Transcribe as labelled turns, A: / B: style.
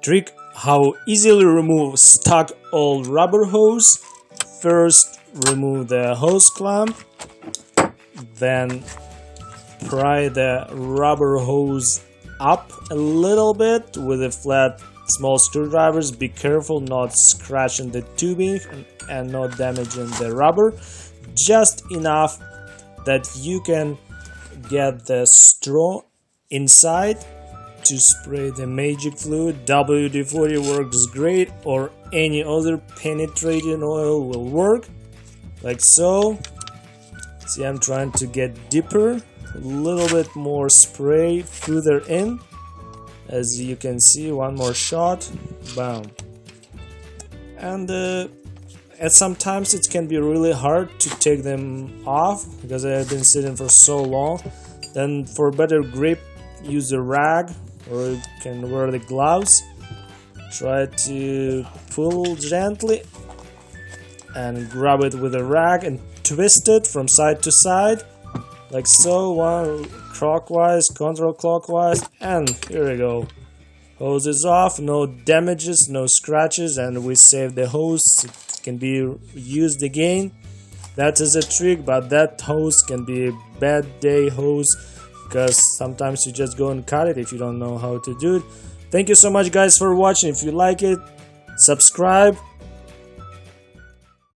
A: Trick: how easily remove stuck old rubber hose. First remove the hose clamp, then pry the rubber hose up a little bit with a flat small screwdrivers. Be careful not scratching the tubing and not damaging the rubber, just enough that you can get the straw inside to spray the magic fluid. WD-40 works great, or any other penetrating oil will work, like so. See, I'm trying to get deeper, a little bit more spray further in. As you can see, one more shot, bam. And sometimes it can be really hard to take them off because I have been sitting for so long. Then for better grip, use a rag, or you can wear the gloves. Try to pull gently and grab it with a rag and twist it from side to side, like so. One clockwise, counterclockwise, and here we go. Hose is off, no damages, no scratches, and we save the hose. It can be used again. That is a trick, but that hose can be a bad day hose, because sometimes you just go and cut it if you don't know how to do it. Thank you so much guys for watching. If you like it, subscribe,